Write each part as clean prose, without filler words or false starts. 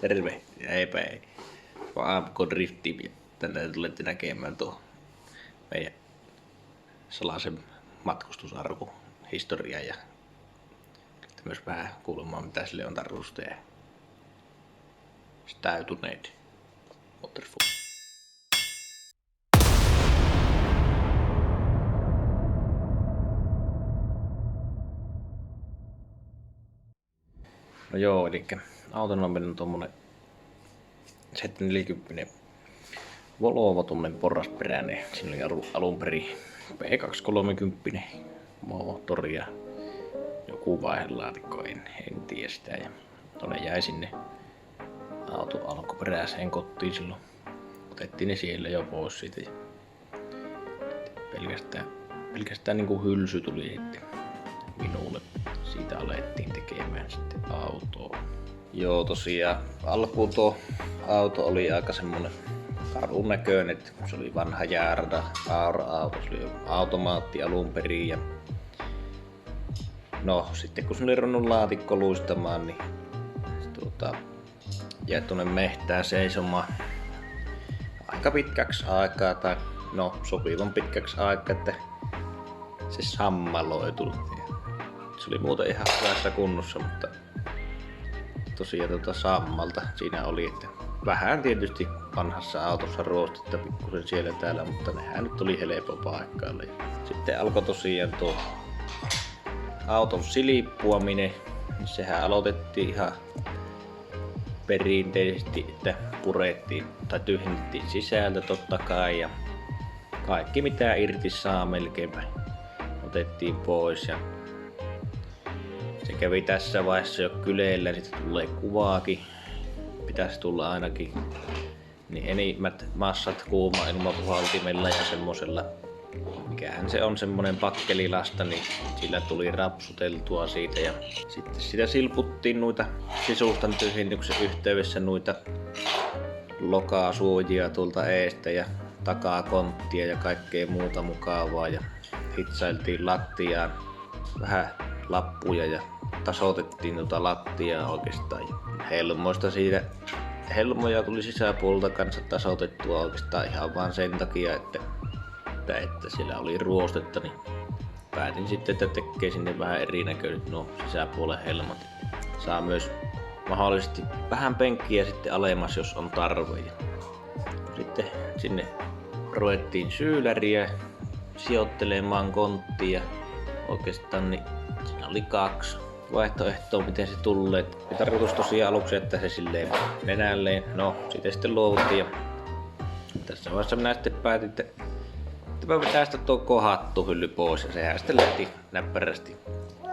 Terve. Eipä ei. Vaan AMK driftiä. Tänään tulette näkemään tuo meidän salaisen matkustusarku historia ja myös vähän kuulemaan mitä sille on tarkoitus tehdä. Stäytyneet. Waterfall. No joo, eli auton on mennyt tommonen 740 Volvo, tommonen porrasperäinen. Siinä oli alun perin P230 moottori ja joku vaihelaatikko, en tiedä sitä. Ja tonne jäi sinne auton alkuperäiseen kotiin silloin. Otettiin ne siellä jo pois siitä. Ja pelkästään niinku hylsy tuli sitten minulle. Siitä alettiin tekemään sitten autoa. Joo, tosiaan alkuun tuo auto oli aika semmonen karun näköinen, että se oli vanha Jaarda Aura-auto, se oli automaatti alun perin ja no sitten kun se oli ruvennut laatikko luistamaan, niin jäi tuonne mehtään seisomaan aika pitkäksi aikaa tai no sopivan pitkäksi aikaa, että se sammaloi tuli. Se oli muuten ihan hyvässä kunnossa, mutta tosiaan sammalta siinä oli, että vähän tietysti vanhassa autossa ruostetta pikkusen siellä täällä, mutta nehän nyt oli helppo paikkailla. Sitten alkoi tosiaan tuo auton silippuaminen, niin sehän aloitettiin ihan perinteisesti, että purettiin tai tyhjennettiin sisältä totta kai ja kaikki mitä irti saa melkeinpä otettiin pois ja se kävi tässä vaiheessa jo kyleillä, sitten tulee kuvaakin. Pitäisi tulla ainakin niin enimmät massat kuuma ilmapuhaltimella ja semmosella. Mikähän se on semmonen pakkelilasta, niin sillä tuli rapsuteltua siitä ja sitten sitä silputtiin noita sisustan tyhjennyksen yhteydessä noita lokasuojia tuolta eestä ja takakonttia ja kaikkea muuta mukavaa ja hitsailtiin lattiaan vähän lappuja ja tasoitettiin tuota lattiaa oikeastaan. Helmoista siitä helmoja tuli sisäpuolelta kanssa tasoitettua oikeastaan ihan vaan sen takia, että siellä oli ruostetta, niin päätin sitten, että tekee sinne vähän erinäköiset nuo sisäpuolen helmat. Saa myös mahdollisesti vähän penkkiä sitten alemmas, jos on tarve. Sitten sinne ruvettiin syyläriä sijoittelemaan konttia. Oikeastaan niin siinä oli 2 vaihtoehtoa, miten se tulee. Ja tarkoitus tosiaan aluksi, että se silleen nenälleen. No, sitten luovuttiin. Ja tässä vaiheessa minä sitten päätin, että mä pitää sitä tuo kohattu hylly pois. Ja sehän sitten lähti näppärästi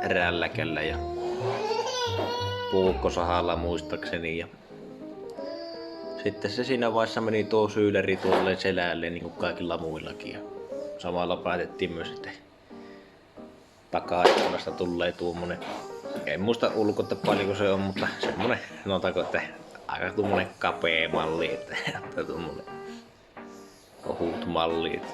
rälläkällä ja puukkosahalla muistakseni. Ja sitten se siinä vaiheessa meni tuo syyläri tuolle selälle niin kuin kaikilla muillakin. Ja samalla päätettiin myös, että takaikkunasta tulee tuommoinen, en muista ulkoa paljonko se on, mutta semmonen, sanotaanko, että aika tuommoinen kapea malli, että tuommoinen ohut malli. Että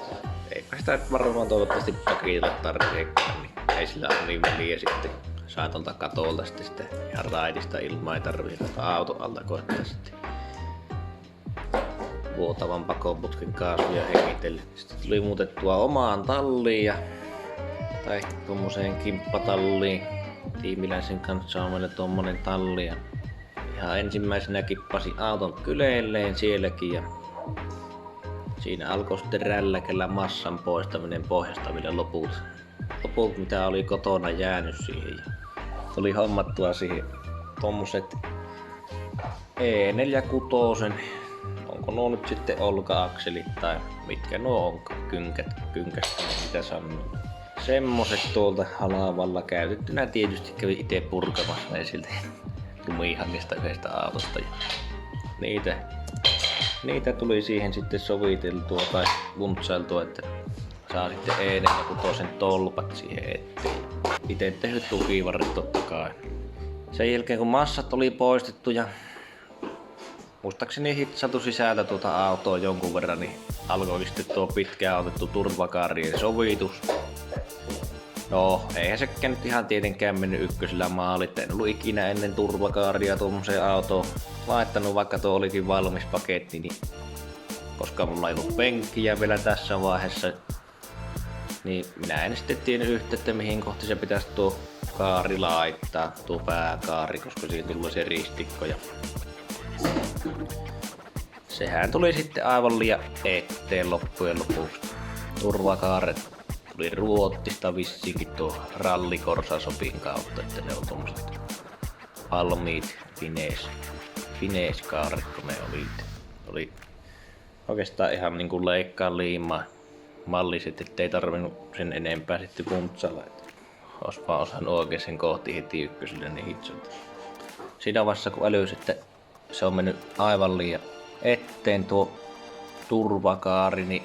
eipä sitä varmaan toivottavasti pakille tarvitsekaan, niin ei sillä ole niin väliä sitten. Saa tuolta katolta sitten sitä ihan raidista ilmaa, ei tarvitse auton alta koittaa sitten vuotavan pakoputken kaasuja hengitellä. Sitten tuli muutettua omaan talliin tai tuommoiseen kimppatalliin. Tiimiläisen kanssa on meillä tuommoinen talli ja ihan ensimmäisenä kippasi auton kyleelleen sielläkin ja siinä alkoi sitten rälläkellä massan poistaminen pohjasta vielä loput mitä oli kotona jäänyt siihen. Tuli hommattua siihen tommoset E46, onko nuo nyt sitten olka-akselit tai mitkä nuo on kynkästä, mitä sanoo. Semmoset tuolta halavalla käytettynä tietysti kävi itse purkamassa ne siltä lumihangista yhdestä autosta. Ja niitä tuli siihen sitten soviteltua tai vuntsailtua, että saa sitten E46 tolpat siihen eteen. Itse tehnyt tukivarret totta kai. Sen jälkeen kun massat oli poistettu ja muistaakseni hitsatu sisältä tuota autoa jonkun verran, niin alkoi sitten tuo pitkään otettu turvakaarien sovitus. No, eihän sekään nyt ihan tietenkään mennyt ykkösellä maalit. En ollut ikinä ennen turvakaaria tuommoiseen autoon laittanut, vaikka tuo olikin valmis paketti, niin koska mulla ei ollut penkkiä vielä tässä vaiheessa, niin minä en sitten tiennyt yhtä, että mihin kohti se pitäisi tuo kaari laittaa, tuo pääkaari, koska siinä tulee se ristikko. Ja sehän tuli sitten aivan liian eteen loppujen lopuksi. Turvakaaret tuli Ruotsista vissiinkin tuo rallikorsasopin kautta, että ne on tommoset valmiit fineskaaret, kun ne oli oikeastaan ihan niinku leikkaa liimaa malliset, ettei tarvinnut sen enempää sitten puntsailla. Ois vaan osannut oikein sen kohti heti ykköselle niin hitsot. Siinä vaiheessa kun älys, että se on mennyt aivan liian eteen tuo turvakaari, niin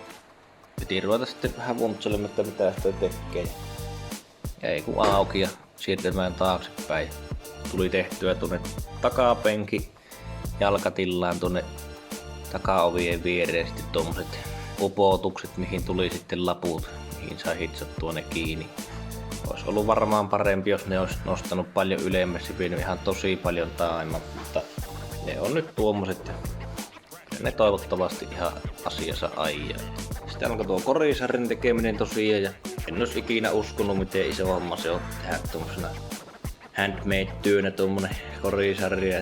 piti ruveta sitten vähän puntsailemaan, että mitä sitä tekee. Ja ei kun auki ja siirtymään taaksepäin. Tuli tehtyä tuonne takapenki jalkatillaan tuonne takaovien viereen sitten tommoset upotukset, mihin tuli sitten laput, mihin sai hitsattua ne kiinni. Olisi ollut varmaan parempi, jos ne olisi nostanut paljon ylemmäs ja vienyt ihan tosi paljon taimaa, mutta ne on nyt tuommoiset ja ne toivottavasti ihan asiassa ajaa. Sitten alkoi tuo korisarrin tekeminen tosiaan ja en olisi ikinä uskonut, miten iso homma se on tehdä tuommoisena handmade-työnä tuommoinen korisarri.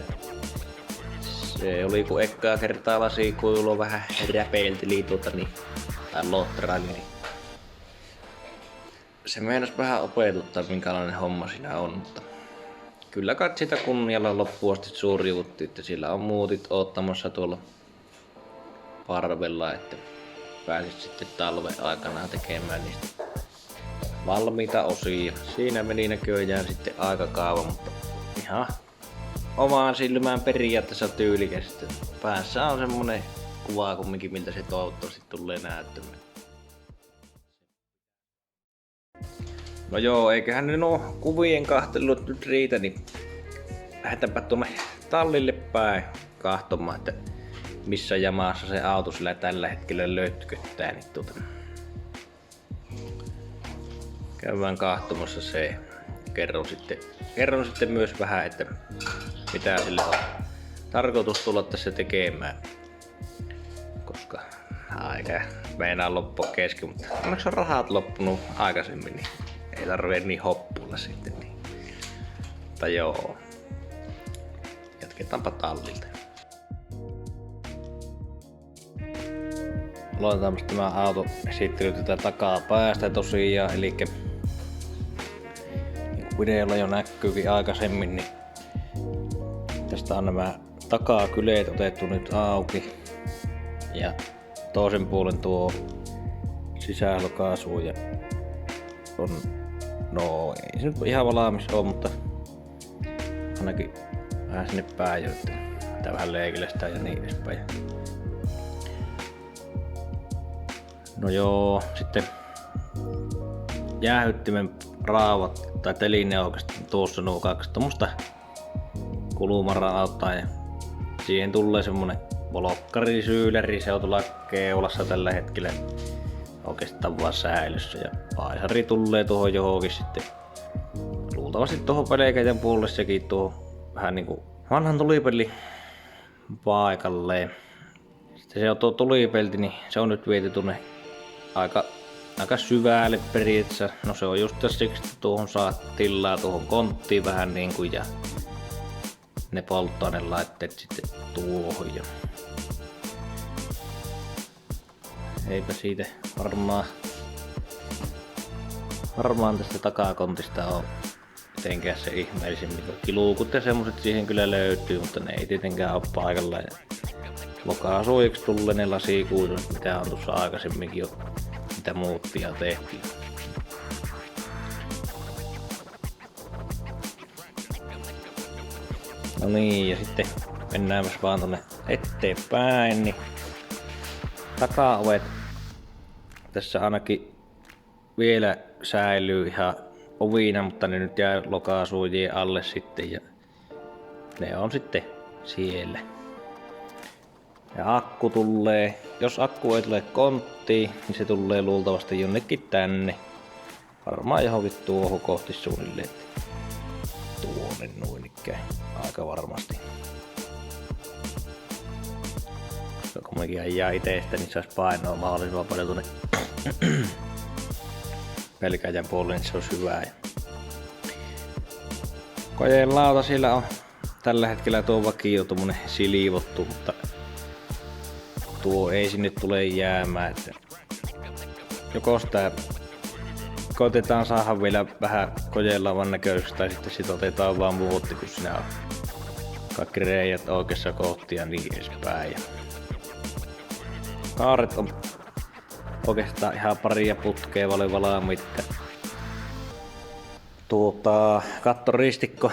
Se oli kun ekkaa kertaa lasikuilu vähän räpeilteli tai lotraili, niin se meinas vähän opetuttaa minkälainen homma siinä on, mutta kyllä kai sitä kunnialla loppuun asti suoriutti, että sillä on muutit oottamassa tuolla parvella, että pääsit sitten talven aikana tekemään niistä valmiita osia. Siinä meni näköjään sitten aika kauan, mutta ihan omaan silmään periaatteessa tyylikästä. Päässä on semmonen kuva kumminkin, miltä se toivottavasti tulee näyttämään. No joo, eiköhän ne nuo kuvien kahtelut nyt riitä, niin lähdetäänpä tuonne tallille päin kahtomaan, että missä jamassa se auto sillä tällä hetkellä lötköttää. Niin käydään kahtomassa se. Kerron sitten myös vähän, että mitä sille on tarkoitus tulla tässä tekemään. Koska aika meinaa loppua kesken, mutta onneksi on rahat loppunut aikaisemmin, niin ei tarvitse niin hoppuilla sitten. Niin. Mutta joo, jatketaanpa tallilta. Aloitetaan tämä auto esittely tätä takaa päästä tosiaan, eli niin kuin videolla jo näkyykin aikaisemmin, niin tästä on nämä takakyleet otettu nyt auki ja toisen puolen tuo sisäälokaasu ja on, no ei se nyt ihan valmis ole, mutta ainakin vähän sinne päin jo, että vähän leikillä ja niin edespäin. No joo, sitten jäähyttimen raavat tai teline oikeastaan tuossa nuo kaksi tommoista kulumaran auttaa ja siihen tulee semmonen volkkarisyyleri, se on tuolla keulassa tällä hetkellä oikeastaan vaan säilössä ja paisari tulee tuohon johonkin sitten luultavasti tuohon pelkäjän puolelle sekin tuohon vähän niinku vanhan tulipeli paikalleen. Sitten se on tuo tulipelti, niin se on nyt viety tuonne aika syvälle periaatteessa. No se on just tässä siksi, että tuohon saa tilaa tuohon konttiin vähän niinku ja ne polttoainelaitteet sitten tuohon. Ja eipä siitä varmaan tästä takakontista on mitenkään se ihmeellisemmin. Luukut ja semmoset siihen kyllä löytyy, mutta ne ei tietenkään ole paikalla. Ja lokasuojiksi tulee ne lasikuidut, mitä on tuossa aikaisemminkin jo mitä muuttia tehtiin. No niin, ja sitten mennäänpäs vaan tonne eteenpäin, niin takaovet tässä ainakin vielä säilyy ihan ovina, mutta ne nyt jää lokasuojien alle sitten ja ne on sitten siellä. Ja akku tulee, jos akku ei tule konttiin, niin se tulee luultavasti jonnekin tänne. Varmaan johonkin tuohon kohti suunnilleen. Tuonne noin ikään. Aika varmasti. Koska kumminkin ajaa itestä, niin sais painoa mahdollisimman paljon tuonne pelkäjän puolelle, niin se olisi hyvää. Kojeen lauta siellä on tällä hetkellä tuo vakio tommonen silivottu, mutta tuo ei sinne tule jäämään. Että joko sitä koitetaan saada vielä vähän kojelaavan näköistä tai sitten sit otetaan vaan muotti, kun siinä on kaikki reijät oikeassa kohti ja niin edespäin. Kaaret on oikeastaan ihan paria putkea valmiit. Kattoristikko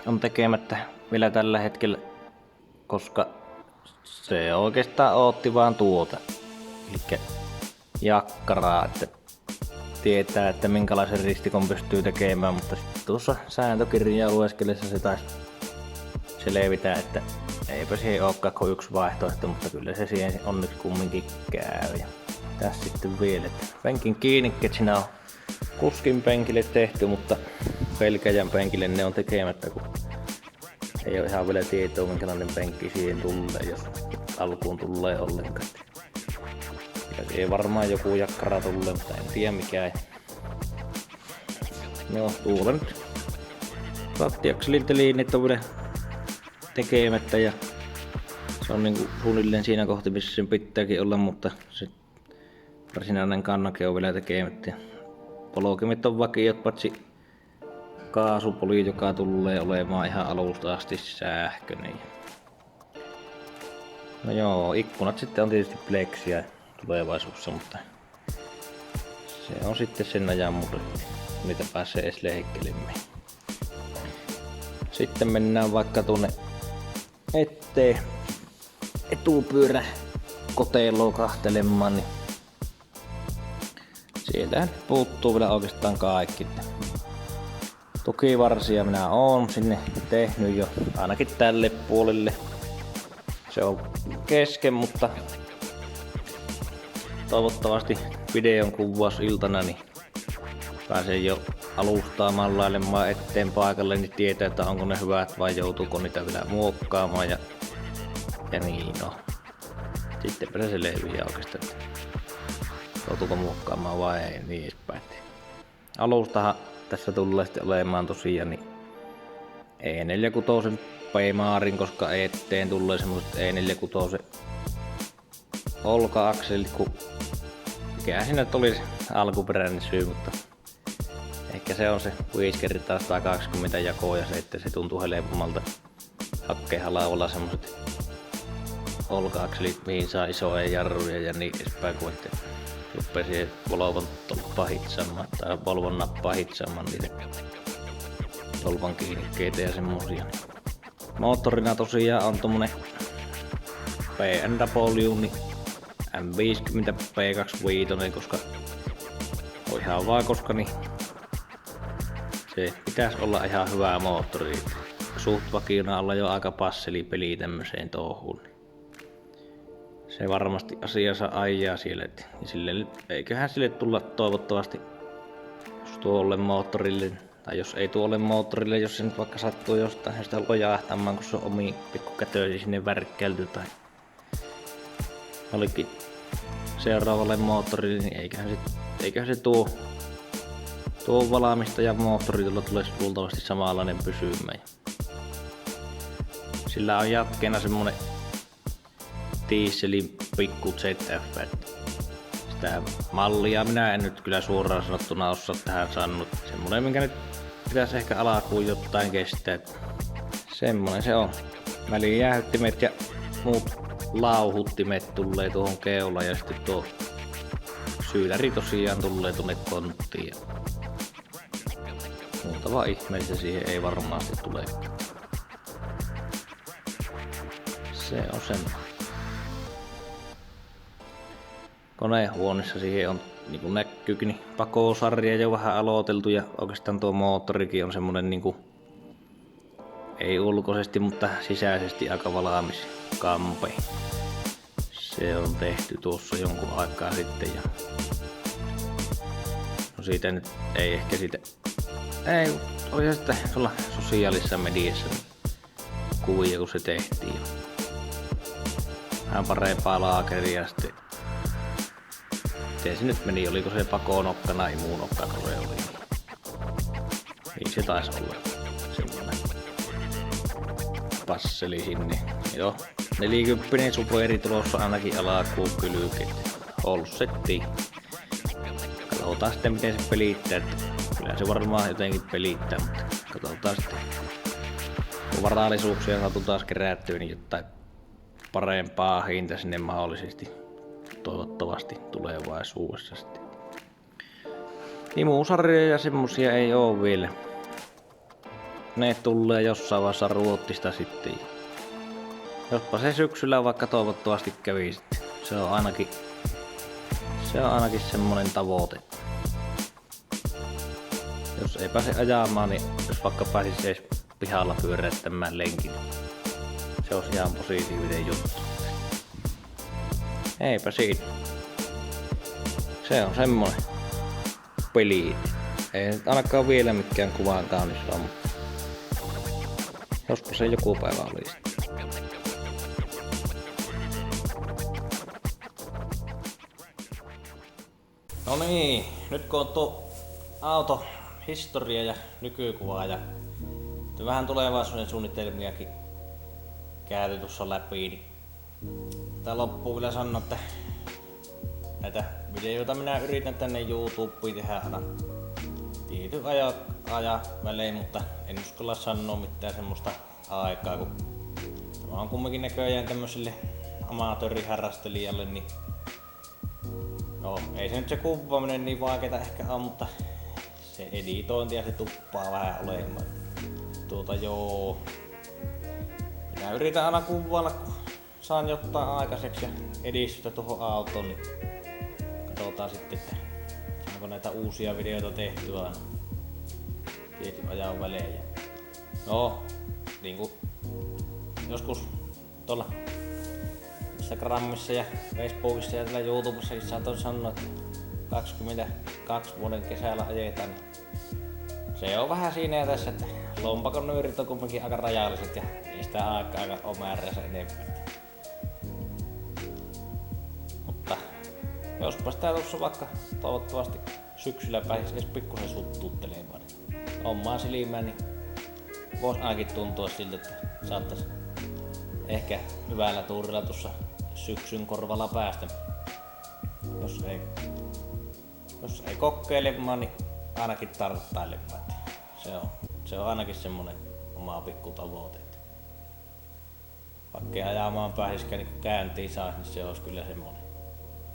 on tekemättä vielä tällä hetkellä, koska se oikeastaan ootti vaan tuota. Elikkä jakkaraa, että tietää, että minkälaisen ristikon pystyy tekemään, mutta sitten tuossa sääntökirjaa lueskellessa se taisi selvitä, että eipä siihen olekaan kuin yksi vaihtoehto, mutta kyllä se siihen on nyt kumminkin käy. Ja tässä sitten vielä, että penkin kiinnikkeet siinä on kuskin penkille tehty, mutta pelkäjän penkille ne on tekemättä, kun ei ole ihan vielä tietoa minkälainen penkki siihen tulee, jos alkuun tulee ollenkaan. Ei varmaan joku jakkara tulee, mutta en tiedä mikä. No, tuolla nyt rattiakselinteliinit on vielä tekemättä ja se on niinku suunnilleen siinä kohti, missä sen pitääkin olla, mutta se varsinainen kannake on vielä tekemättä. Polkimet on vakiot, patsi kaasupoli, joka tulee olemaan ihan alusta asti sähköinen. No joo, ikkunat sitten on tietysti pleksiä tulevaisuudessa, mutta se on sitten sen ajan mulle, niitä pääsee edes leikkelemään. Sitten mennään vaikka tuonne eteen etupyörä koteloon kahtelemaan, niin sieltähän puuttuu vielä oikeastaan kaikki. Tukivarsia minä oon sinne tehnyt jo ainakin tälle puolelle. Se on kesken, mutta toivottavasti videon kuvausiltana niin pääsee jo alustaamaan lailemaan eteen paikalle, niin tietää, että onko ne hyvät vai joutuuko niitä vielä muokkaamaan ja niin no. Sittenpä se selviää oikeastaan, että joutuuko muokkaamaan vai ei, niin edespäin. Alustahan tässä tulee sitten olemaan tosiaan niin E46 P-maarin, koska eteen tulee semmoset E46 olka-akselit, kun mikä siinä nyt oli alkuperäinen syy, mutta ehkä se on se 5 kertaa 120 jakoa ja se, että se tuntuu helpommalta hakkeenhalavalla semmoset olka-akselit, mihin saa isoja jarruja ja niin edespäin, kun ette rupee siihen Volvon tolppaa hitsaamaan tai Volvon nappaa hitsaamaan niitä tolpan kiinnikkeitä ja semmosia. Moottorina tosiaan on tommonen BMW niin M50 P25, koska on ihan vaan koska niin se pitäisi olla ihan hyvä moottori. Suht vakiona olla jo aika passelipeli tämmöiseen touhuun. Se varmasti asiansa ajaa siellä, ja sille, eiköhän sille tulla toivottavasti jos tuolle moottorille, tai jos ei tuolle moottorille, jos se nyt vaikka sattuu jostain sitä lojahtamaan, kun se on omiin pikkukätöisiin sinne värkkäilty tai olikin seuraavalle moottorille, niin eiköhän se tuo valmistajan moottorilla tulisi luultavasti samanlainen pysymään. Sillä on jatkeena semmonen dieselin pikku ZF. Sitä mallia minä en nyt kyllä suoraan sanottuna osaa tähän saanut. Semmonen minkä nyt pitäisi ehkä alkuun jotain kestää. Semmonen se on. Välijäähyttimet ja muut lauhuttimet tulee tuohon keulaan ja sitten tuo syydäri tosiaan tulee tuonne konttiin. Muuta vaan ihmeellistä siihen ei varmasti tule. Se on semmoinen. Konehuoneessa siihen on niinku näkyykin niin pakosarja jo vähän aloiteltu ja oikeastaan tuo moottorikin on semmonen niinku ei ulkoisesti, mutta sisäisesti aika valmis kampe. Se on tehty tuossa jonkun aikaa sitten ja no siitä nyt ei ehkä siitä... Ei, oli se sitten tuolla sosiaalisessa mediassa kuvia, kun se tehtiin. Vähän parempaa laakeria sitten. Miten se nyt meni? Oliko se pakonokkana, imunokka, kun se oli? Niin se taisi olla semmoinen passeli sinne. Joo, 40 superi tulossa ainakin alakuun kylykit. Ollut setti. Katsotaan sitten miten se pelittää. Kyllä se varmaan jotenkin pelittää, mutta katsotaan sitten. Kun varallisuuksia saatu taas kerättyä, niin jotain parempaa hinta sinne mahdollisesti toivottavasti tulevaisuudessa sitten. Imusarjoja ja semmosia ei oo vielä. Ne tulee jossain vaiheessa Ruotsista sitten. Jospa se syksyllä vaikka toivottavasti kävi sitten. Se on ainakin semmonen tavoite. Jos ei pääse ajamaan, niin jos vaikka pääsis edes pihalla pyöräyttämään lenkin, se olisi ihan positiivinen juttu. Eipä siinä. Se on semmonen peli. Ei nyt ainakaan vielä mikään kuvan kaunis ole, mutta jospa se joku päivä olisi. No niin, nyt kun on tuo auto historia ja nykykuvaa ja vähän tulevaisuuden suunnitelmiakin käyty tuossa läpi, niin tää loppuun vielä sanoa, että näitä videoita minä yritän tänne YouTubeen tehdä aina tietyn ajan välein, mutta en uskalla sanoa mitään semmoista aikaa, kun tämä on kumminkin näköjään tämmöiselle amatööriharrastelijalle, niin no ei se nyt se kuvaaminen niin vaikeeta ehkä on, mutta se editointi ja se tuppaa vähän olemaan. Joo. Minä yritän aina kuvailla, kun saan jotain aikaiseksi ja edistystä tuohon autoon, niin katsotaan sitten, että saanko näitä uusia videoita tehtyä aina tietyn ajan välein. No, niinku joskus tuolla Instagramissa ja Facebookissa ja täällä YouTubessakin saatoin sanoa, että 22 vuoden kesällä ajetaan, niin se on vähän siinä ja tässä, että lompakon nyörit on kumminkin aika rajalliset ja ei sitä aikaa ole määränsä enemmän. Mutta jospa sitä tuossa vaikka toivottavasti syksyllä pääsisi edes pikkusen suttuuttelemaan omaan silmään, niin voisi ainakin tuntua siltä, että saattaisi ehkä hyvällä tuurilla tuossa syksyn korvalla päästä. Jos ei kokeilemaan, niin ainakin tarttailemaan. Se on ainakin semmonen oma pikku tavoite. Vaikka ei ajamaan pääsiskään niin käyntiin saa, niin se olisi kyllä semmonen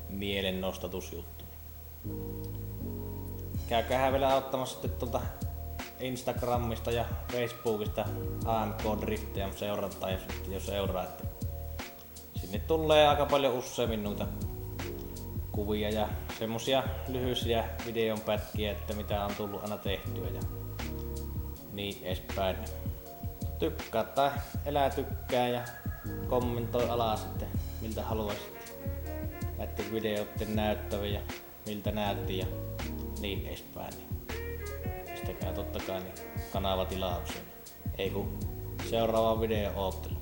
mielennostatusjuttu. Käykäähän vielä auttamassa sitten tuolta Instagramista ja Facebookista AMK Driftia seurataan, jos seuraa. Että sinne tulee aika paljon useammin noita kuvia ja semmosia lyhyisiä videon pätkiä, että mitä on tullut aina tehtyä ja niin edespäin. Tykkää tai elää tykkää ja kommentoi alas sitten miltä haluaisit näiden videoiden näyttävän ja miltä näytti ja niin edespäin. Pistäkää totta kai niin kanavatilauksen. Ei kun seuraava video oottelu.